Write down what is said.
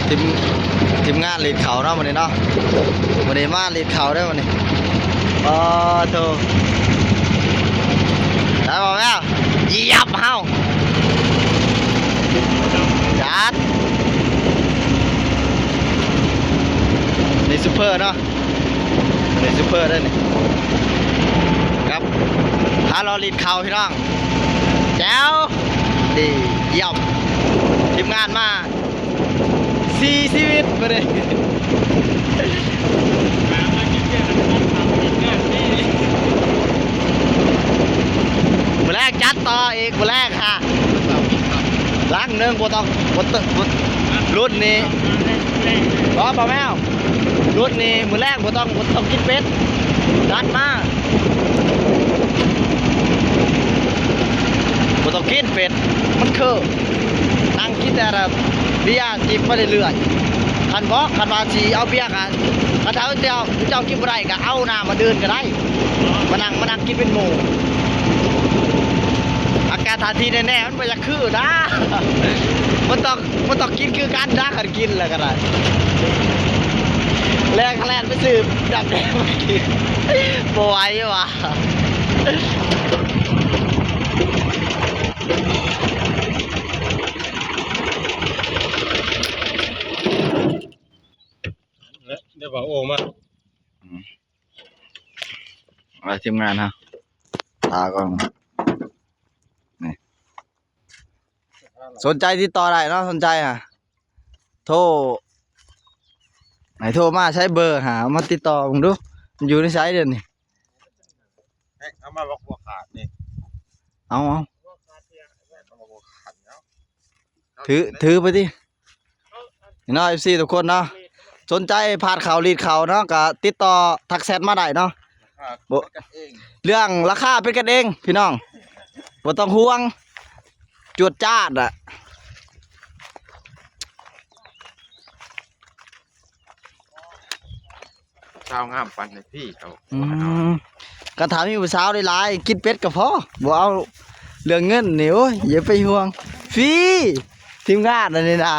ทีมทีมงานลีดเขาเนาะวันนี้เนาะวันนี้มาลีดเขาได้วันนี้โธ่ได้บอกแล้วเหยียบเฮาจัดนี่ซูเปอร์เนาะนี่ซูเปอร์ได้นี่ครับถ้าเราลีดเขาพี่น้องแจ๋วดีเยี่ยมทีมงานมา4 ชีวิตมาเลยมือแรกจัดต่ออีกมือแรกค่ะล้างเนื้อบัวตองรุ่นนี้รอเปล่าแมวรุ่นนี้มือแรกบัวต้องกินเป็ดจัดมาบัวต้องกินเป็ดมันคือนั่งกินแต่เบียร์จิบไปเรื่อยๆคันบอกคันว่าสีเอาเบียร์กันคันเท้าเจ้ากินอะไรก็เอาน้ำมาเดินก็ได้มานั่งกินเป็นหมู่อาการทานทีแน่ๆมันไม่อยากคือนะมันต้องกินคือการด่ากันกินแล้วกันแรงแรงไปสืบดับแดงมากินป่วยวะเดี๋ยวบอกโอ้มาอะไรทีมงานฮะตาก่อนนี่สนใจติดต่อได้เนาะสนใจอ่ะโทรไหนโทรมาใช้เบอร์หามาติดต่อผมดูมันอยู่ในสายเดือนนี่เอามาบอกว่าขาดนี่เอาถือไปดิเนาะ FC ทุกคนเนาะสนใจพาดข่าวลีดข่าวเนาะก็ติดต่อทักแชทมาได้เนาะเรื่องราคาเป็นกันเองพี่น้องบ่ต้องห่วงจวดจ้าดอะชาวงามปันในพี่เขาก็ถามมีผู้สาวได้หลายกินเป็ดก็พอบ่เอาเรื่องเงินนี่โอ้ยอย่าไปห่วงฟรีทีมงานอันนี้นะ